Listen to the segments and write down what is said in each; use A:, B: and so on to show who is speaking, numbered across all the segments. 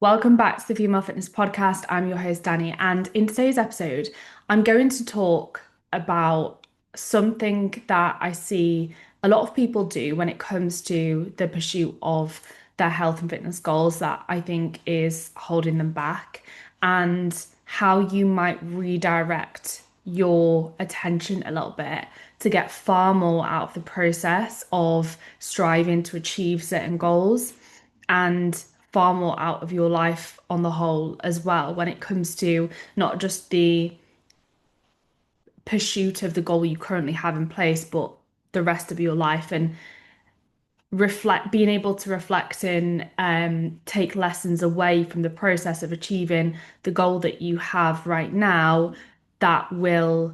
A: Welcome back to the Female Fitness Podcast. I'm your host, Danny, and in today's episode, I'm going to talk about something that I see a lot of people do when it comes to the pursuit of their health and fitness goals that I think is holding them back, and how you might redirect your attention a little bit to get far more out of the process of striving to achieve certain goals and far more out of your life on the whole as well when it comes to not just the pursuit of the goal you currently have in place, but the rest of your life and being able to reflect and take lessons away from the process of achieving the goal that you have right now that will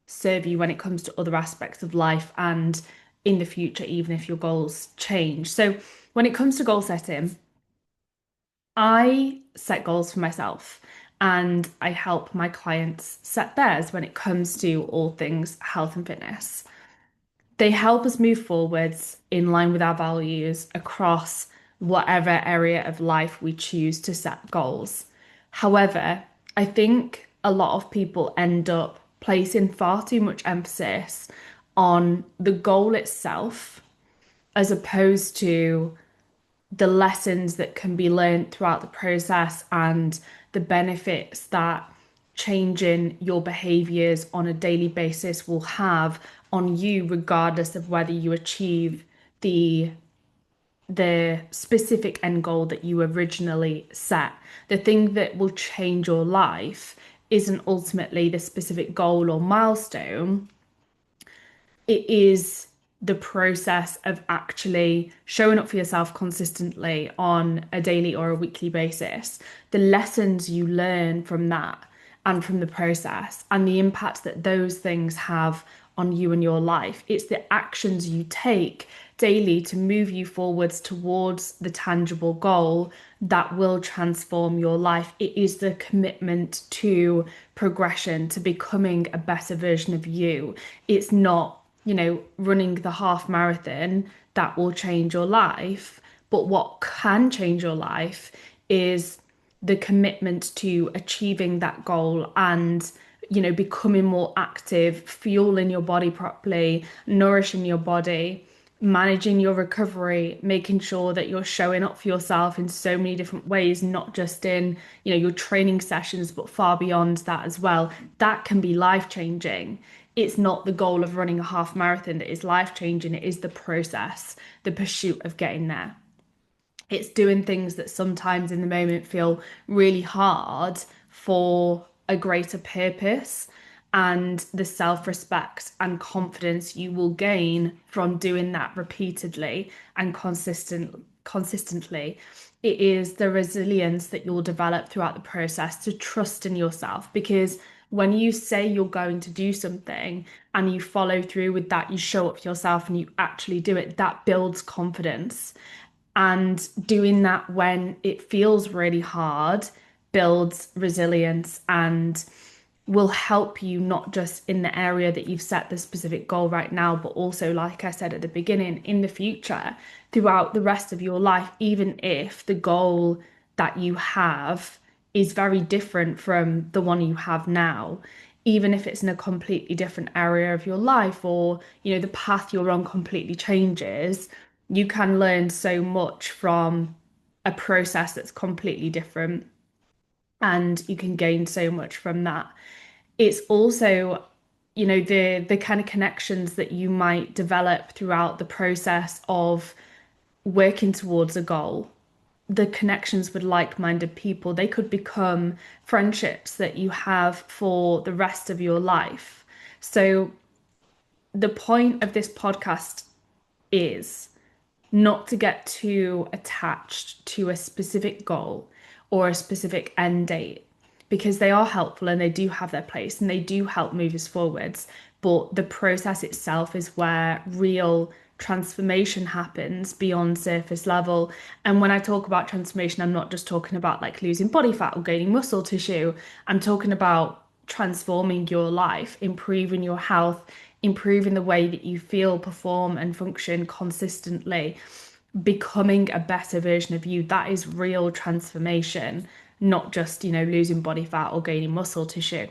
A: serve you when it comes to other aspects of life and in the future, even if your goals change. So when it comes to goal setting, I set goals for myself and I help my clients set theirs when it comes to all things health and fitness. They help us move forwards in line with our values across whatever area of life we choose to set goals. However, I think a lot of people end up placing far too much emphasis on the goal itself as opposed to the lessons that can be learned throughout the process and the benefits that changing your behaviors on a daily basis will have on you, regardless of whether you achieve the the specific end goal that you originally set. The thing that will change your life isn't ultimately the specific goal or milestone, it is the process of actually showing up for yourself consistently on a daily or a weekly basis, the lessons you learn from that and from the process, and the impact that those things have on you and your life. It's the actions you take daily to move you forwards towards the tangible goal that will transform your life. It is the commitment to progression, to becoming a better version of you. It's not, running the half marathon that will change your life. But what can change your life is the commitment to achieving that goal and, becoming more active, fueling your body properly, nourishing your body, managing your recovery, making sure that you're showing up for yourself in so many different ways, not just in, your training sessions, but far beyond that as well. That can be life changing. It's not the goal of running a half marathon that is life changing, it is the process, the pursuit of getting there. It's doing things that sometimes in the moment feel really hard for a greater purpose, and the self-respect and confidence you will gain from doing that repeatedly and consistently. It is the resilience that you'll develop throughout the process to trust in yourself, because when you say you're going to do something and you follow through with that, you show up for yourself and you actually do it, that builds confidence. And doing that when it feels really hard builds resilience and will help you not just in the area that you've set the specific goal right now, but also, like I said at the beginning, in the future, throughout the rest of your life, even if the goal that you have is very different from the one you have now, even if it's in a completely different area of your life, or, the path you're on completely changes, you can learn so much from a process that's completely different, and you can gain so much from that. It's also, the kind of connections that you might develop throughout the process of working towards a goal. The connections with like-minded people, they could become friendships that you have for the rest of your life. So the point of this podcast is not to get too attached to a specific goal or a specific end date, because they are helpful and they do have their place and they do help move us forwards. But the process itself is where real transformation happens beyond surface level. And when I talk about transformation, I'm not just talking about like losing body fat or gaining muscle tissue. I'm talking about transforming your life, improving your health, improving the way that you feel, perform, and function consistently. becoming a better version of you. That is real transformation, not just, losing body fat or gaining muscle tissue.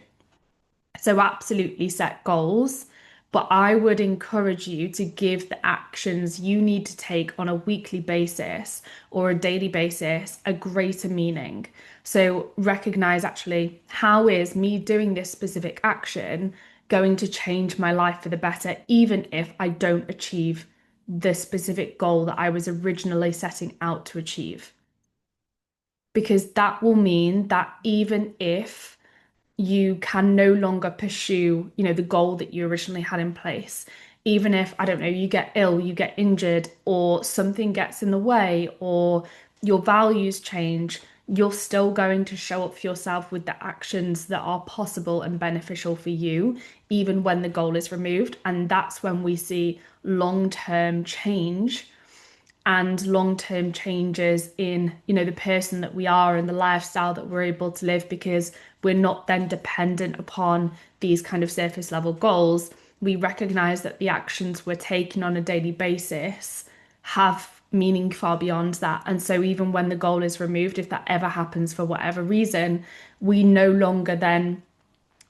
A: So absolutely set goals, but I would encourage you to give the actions you need to take on a weekly basis or a daily basis a greater meaning. So recognize actually, how is me doing this specific action going to change my life for the better, even if I don't achieve the specific goal that I was originally setting out to achieve? Because that will mean that even if you can no longer pursue, the goal that you originally had in place. Even if, I don't know, you get ill, you get injured, or something gets in the way, or your values change, you're still going to show up for yourself with the actions that are possible and beneficial for you, even when the goal is removed. And that's when we see long-term change and long-term changes in, the person that we are and the lifestyle that we're able to live, because we're not then dependent upon these kind of surface level goals. We recognize that the actions we're taking on a daily basis have meaning far beyond that. And so even when the goal is removed, if that ever happens for whatever reason, we no longer then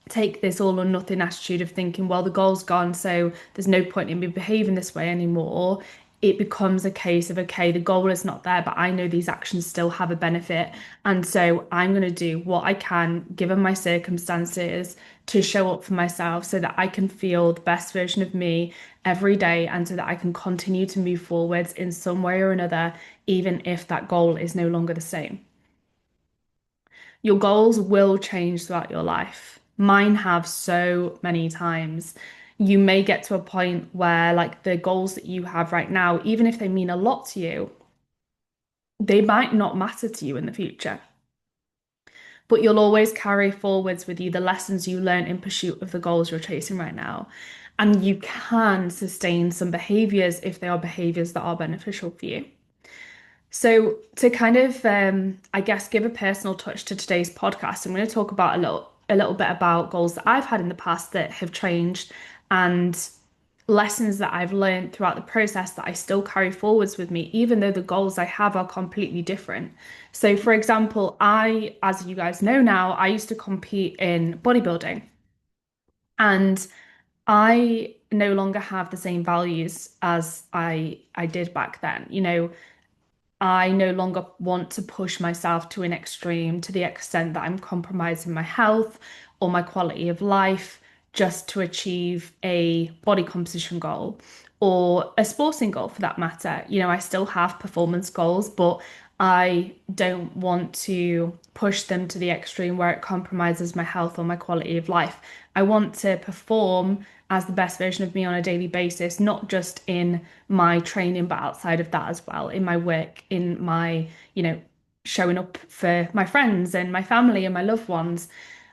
A: take this all or nothing attitude of thinking, well, the goal's gone, so there's no point in me behaving this way anymore. It becomes a case of, okay, the goal is not there, but I know these actions still have a benefit. And so I'm going to do what I can, given my circumstances, to show up for myself so that I can feel the best version of me every day and so that I can continue to move forwards in some way or another, even if that goal is no longer the same. Your goals will change throughout your life. Mine have so many times. You may get to a point where, like, the goals that you have right now, even if they mean a lot to you, they might not matter to you in the future. But you'll always carry forwards with you the lessons you learn in pursuit of the goals you're chasing right now. And you can sustain some behaviors if they are behaviors that are beneficial for you. So, to kind of, I guess, give a personal touch to today's podcast, I'm going to talk about a little bit about goals that I've had in the past that have changed, and lessons that I've learned throughout the process that I still carry forwards with me, even though the goals I have are completely different. So, for example, as you guys know now, I used to compete in bodybuilding, and I no longer have the same values as I did back then. I no longer want to push myself to an extreme to the extent that I'm compromising my health or my quality of life just to achieve a body composition goal or a sporting goal for that matter. I still have performance goals, but I don't want to push them to the extreme where it compromises my health or my quality of life. I want to perform as the best version of me on a daily basis, not just in my training, but outside of that as well, in my work, in my, showing up for my friends and my family and my loved ones.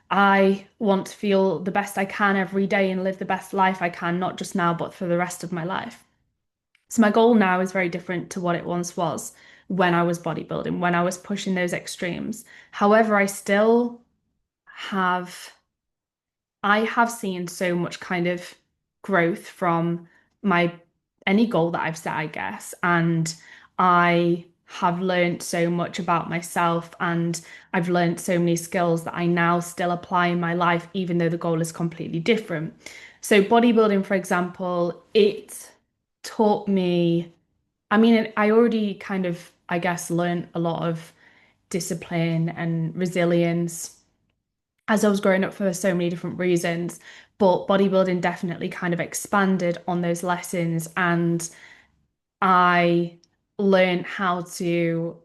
A: I want to feel the best I can every day and live the best life I can, not just now, but for the rest of my life. So my goal now is very different to what it once was when I was bodybuilding, when I was pushing those extremes. However, have I have seen so much kind of growth from my any goal that I've set, I guess. And I have learned so much about myself and I've learned so many skills that I now still apply in my life, even though the goal is completely different. So bodybuilding, for example, it taught me, I mean, I already kind of, I guess, learned a lot of discipline and resilience as I was growing up for so many different reasons. But bodybuilding definitely kind of expanded on those lessons, and I learned how to,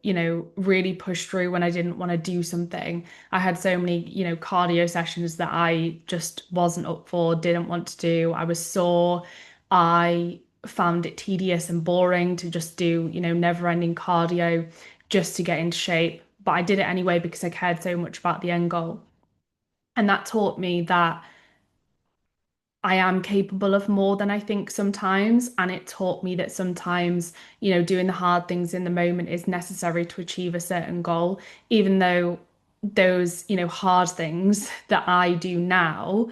A: really push through when I didn't want to do something. I had so many, cardio sessions that I just wasn't up for, didn't want to do. I was sore. I found it tedious and boring to just do, never-ending cardio just to get into shape. But I did it anyway because I cared so much about the end goal. And that taught me that I am capable of more than I think sometimes. And it taught me that sometimes, doing the hard things in the moment is necessary to achieve a certain goal, even though those, hard things that I do now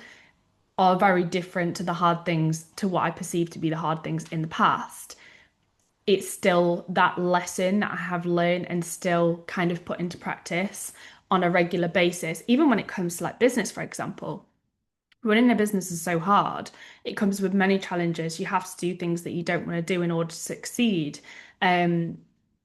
A: are very different to the hard things, to what I perceive to be the hard things in the past. it's still that lesson that I have learned and still kind of put into practice on a regular basis, even when it comes to like business, for example. Running a business is so hard. It comes with many challenges. You have to do things that you don't want to do in order to succeed, um,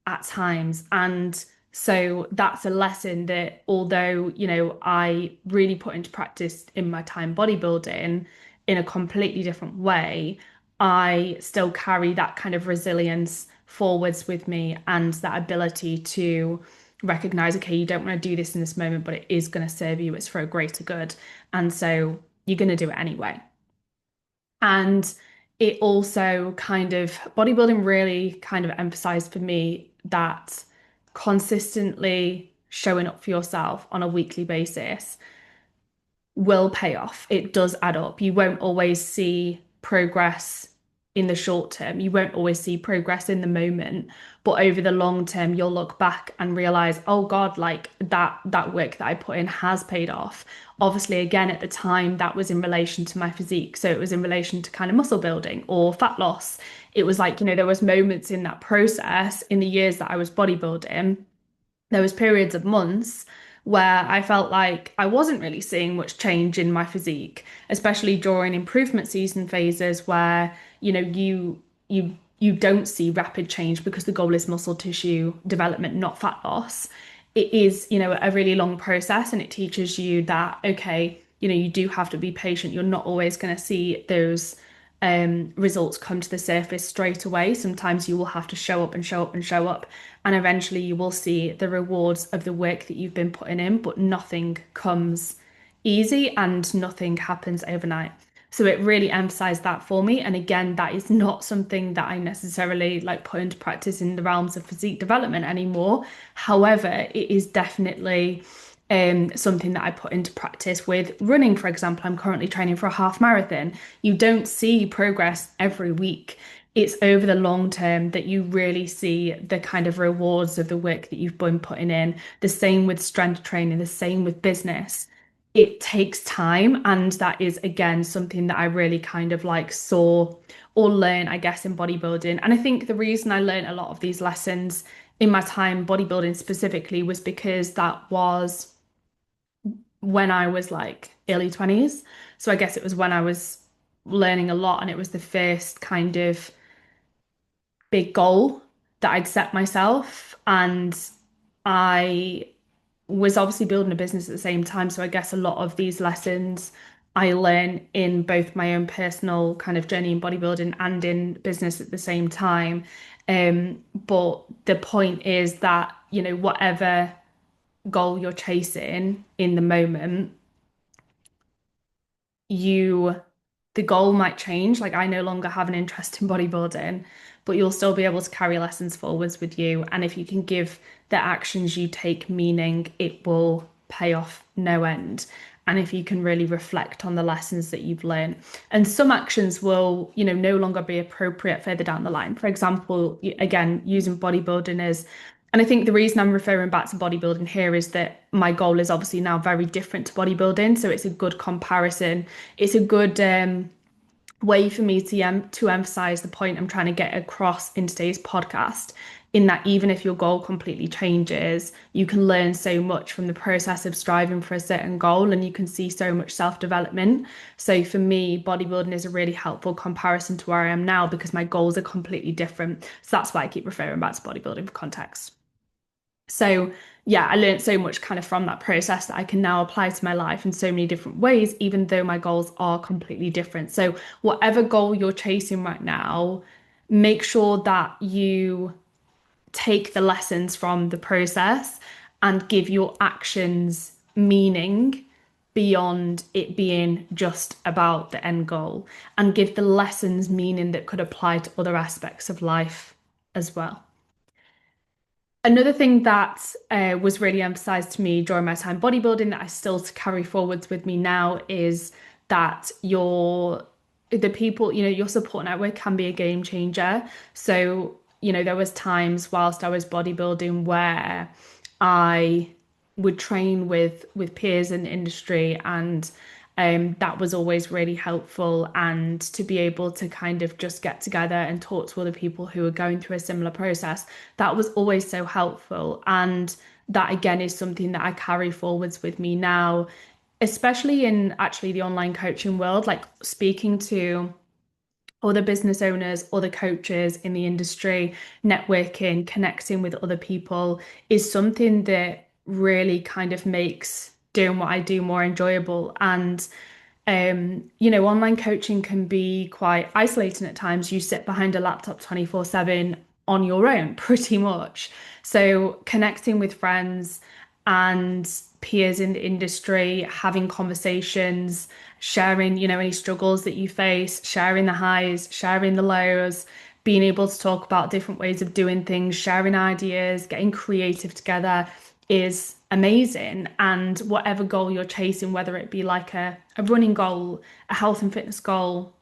A: at times. And so that's a lesson that, although, I really put into practice in my time bodybuilding in a completely different way, I still carry that kind of resilience forwards with me and that ability to recognize, okay, you don't want to do this in this moment, but it is going to serve you. It's for a greater good. And so you're going to do it anyway. And it also kind of, bodybuilding really kind of emphasized for me that consistently showing up for yourself on a weekly basis will pay off. It does add up. You won't always see progress in the short term. You won't always see progress in the moment, but over the long term, you'll look back and realize, oh God, like that work that I put in has paid off. Obviously, again, at the time, that was in relation to my physique. So it was in relation to kind of muscle building or fat loss. It was like, there was moments in that process in the years that I was bodybuilding, there was periods of months where I felt like I wasn't really seeing much change in my physique, especially during improvement season phases where, you don't see rapid change because the goal is muscle tissue development, not fat loss. It is, a really long process and it teaches you that, okay, you do have to be patient. You're not always going to see those results come to the surface straight away. Sometimes you will have to show up and show up and show up, and eventually you will see the rewards of the work that you've been putting in, but nothing comes easy and nothing happens overnight. So it really emphasized that for me. And again, that is not something that I necessarily like put into practice in the realms of physique development anymore. However, it is definitely something that I put into practice with running, for example. I'm currently training for a half marathon. You don't see progress every week. It's over the long term that you really see the kind of rewards of the work that you've been putting in. The same with strength training, the same with business. It takes time, and that is again something that I really kind of like saw or learn, I guess, in bodybuilding. And I think the reason I learned a lot of these lessons in my time bodybuilding specifically was because that was when I was like early 20s. So I guess it was when I was learning a lot, and it was the first kind of big goal that I'd set myself. And I was obviously building a business at the same time. So I guess a lot of these lessons I learn in both my own personal kind of journey in bodybuilding and in business at the same time. But the point is that, whatever goal you're chasing in the moment, you the goal might change. Like I no longer have an interest in bodybuilding, but you'll still be able to carry lessons forwards with you. And if you can give the actions you take meaning, it will pay off no end. And if you can really reflect on the lessons that you've learned, and some actions will, no longer be appropriate further down the line. For example, again, using bodybuilding as, and I think the reason I'm referring back to bodybuilding here is that my goal is obviously now very different to bodybuilding. So it's a good comparison. It's a good way for me to emphasize the point I'm trying to get across in today's podcast, in that even if your goal completely changes, you can learn so much from the process of striving for a certain goal, and you can see so much self-development. So for me, bodybuilding is a really helpful comparison to where I am now because my goals are completely different. So that's why I keep referring back to bodybuilding for context. So, yeah, I learned so much kind of from that process that I can now apply to my life in so many different ways, even though my goals are completely different. So, whatever goal you're chasing right now, make sure that you take the lessons from the process and give your actions meaning beyond it being just about the end goal, and give the lessons meaning that could apply to other aspects of life as well. Another thing that was really emphasized to me during my time bodybuilding that I still carry forwards with me now is that the people, your support network can be a game changer. So, there was times whilst I was bodybuilding where I would train with peers in the industry, and That was always really helpful. And to be able to kind of just get together and talk to other people who are going through a similar process, that was always so helpful. And that again is something that I carry forwards with me now, especially in actually the online coaching world, like speaking to other business owners, other coaches in the industry, networking, connecting with other people is something that really kind of makes doing what I do more enjoyable. And online coaching can be quite isolating at times. You sit behind a laptop 24/7 on your own, pretty much. So connecting with friends and peers in the industry, having conversations, sharing, any struggles that you face, sharing the highs, sharing the lows, being able to talk about different ways of doing things, sharing ideas, getting creative together is amazing. And whatever goal you're chasing, whether it be like a running goal, a health and fitness goal,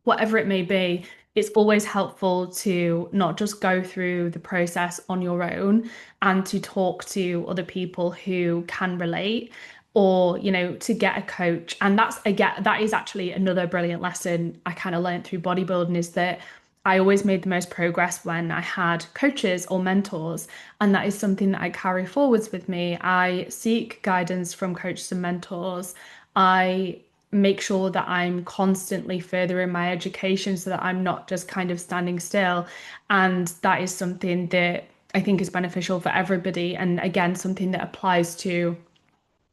A: whatever it may be, it's always helpful to not just go through the process on your own and to talk to other people who can relate or, to get a coach. And that's again, that is actually another brilliant lesson I kind of learned through bodybuilding is that I always made the most progress when I had coaches or mentors. And that is something that I carry forwards with me. I seek guidance from coaches and mentors. I make sure that I'm constantly furthering my education so that I'm not just kind of standing still. And that is something that I think is beneficial for everybody. And again, something that applies to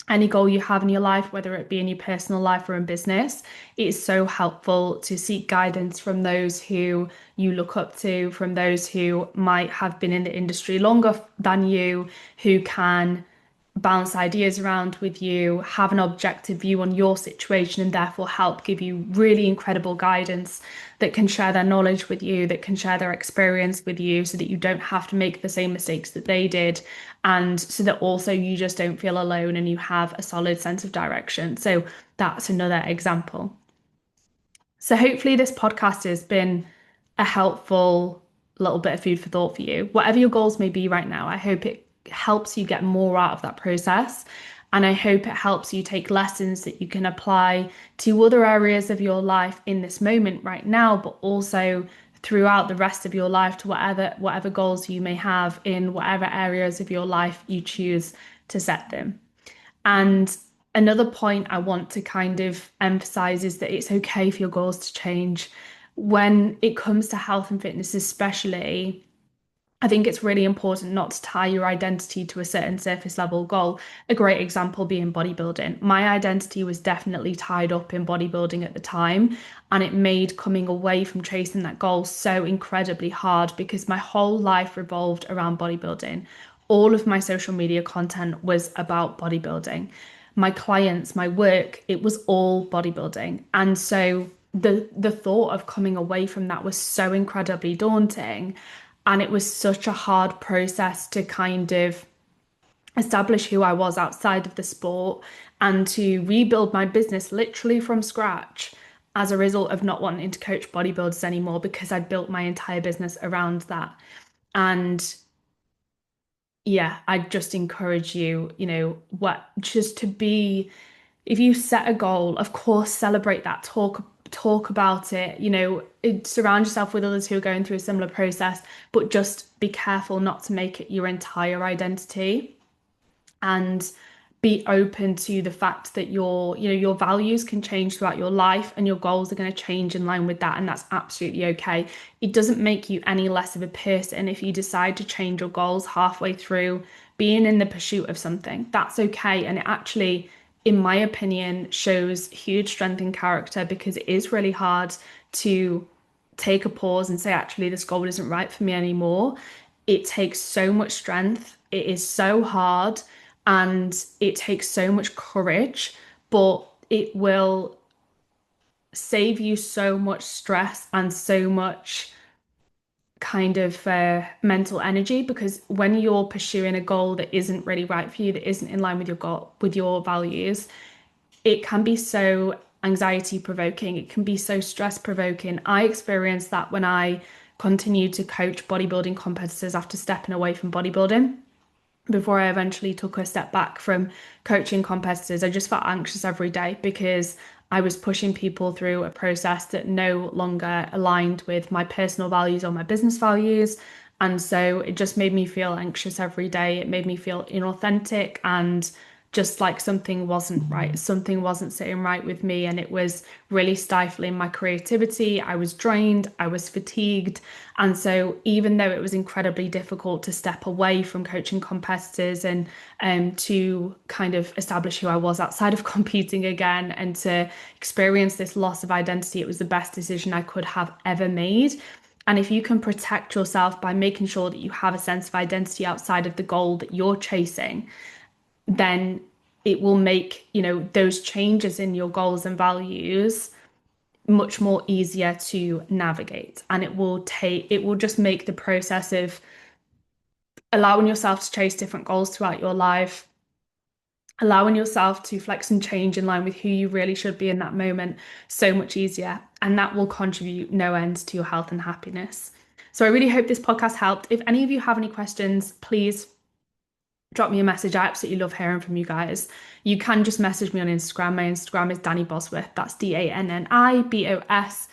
A: any goal you have in your life, whether it be in your personal life or in business. It is so helpful to seek guidance from those who you look up to, from those who might have been in the industry longer than you, who can bounce ideas around with you, have an objective view on your situation, and therefore help give you really incredible guidance that can share their knowledge with you, that can share their experience with you, so that you don't have to make the same mistakes that they did. And so that also you just don't feel alone and you have a solid sense of direction. So that's another example. So hopefully this podcast has been a helpful little bit of food for thought for you. Whatever your goals may be right now, I hope it helps you get more out of that process. And I hope it helps you take lessons that you can apply to other areas of your life in this moment right now, but also throughout the rest of your life to whatever goals you may have in whatever areas of your life you choose to set them. And another point I want to kind of emphasize is that it's okay for your goals to change. When it comes to health and fitness, especially, I think it's really important not to tie your identity to a certain surface level goal. A great example being bodybuilding. My identity was definitely tied up in bodybuilding at the time, and it made coming away from chasing that goal so incredibly hard because my whole life revolved around bodybuilding. All of my social media content was about bodybuilding. My clients, my work, it was all bodybuilding. And so the thought of coming away from that was so incredibly daunting. And it was such a hard process to kind of establish who I was outside of the sport and to rebuild my business literally from scratch as a result of not wanting to coach bodybuilders anymore because I'd built my entire business around that. And yeah, I'd just encourage you, what just to be, if you set a goal, of course, celebrate that, talk about it, surround yourself with others who are going through a similar process, but just be careful not to make it your entire identity and be open to the fact that your values can change throughout your life and your goals are going to change in line with that. And that's absolutely okay. It doesn't make you any less of a person if you decide to change your goals halfway through being in the pursuit of something. That's okay. And it actually, in my opinion, shows huge strength in character because it is really hard to take a pause and say, actually, this goal isn't right for me anymore. It takes so much strength. It is so hard and it takes so much courage, but it will save you so much stress and so much kind of mental energy because when you're pursuing a goal that isn't really right for you, that isn't in line with your goal, with your values, it can be so anxiety provoking. It can be so stress provoking. I experienced that when I continued to coach bodybuilding competitors after stepping away from bodybuilding. before I eventually took a step back from coaching competitors. I just felt anxious every day because I was pushing people through a process that no longer aligned with my personal values or my business values. And so it just made me feel anxious every day. It made me feel inauthentic and just like something wasn't right. Something wasn't sitting right with me. And it was really stifling my creativity. I was drained. I was fatigued. And so, even though it was incredibly difficult to step away from coaching competitors and to kind of establish who I was outside of competing again and to experience this loss of identity, it was the best decision I could have ever made. And if you can protect yourself by making sure that you have a sense of identity outside of the goal that you're chasing, then it will make, those changes in your goals and values much more easier to navigate. And it will just make the process of allowing yourself to chase different goals throughout your life, allowing yourself to flex and change in line with who you really should be in that moment so much easier. And that will contribute no end to your health and happiness. So I really hope this podcast helped. If any of you have any questions, please drop me a message. I absolutely love hearing from you guys. You can just message me on Instagram. My Instagram is Danny Bosworth. That's DANNIBOSWORTH.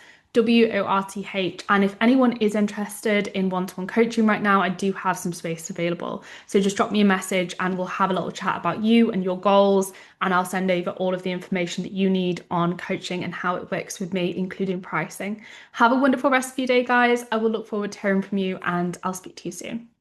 A: And if anyone is interested in one-to-one coaching right now, I do have some space available. So just drop me a message and we'll have a little chat about you and your goals. And I'll send over all of the information that you need on coaching and how it works with me, including pricing. Have a wonderful rest of your day, guys. I will look forward to hearing from you and I'll speak to you soon.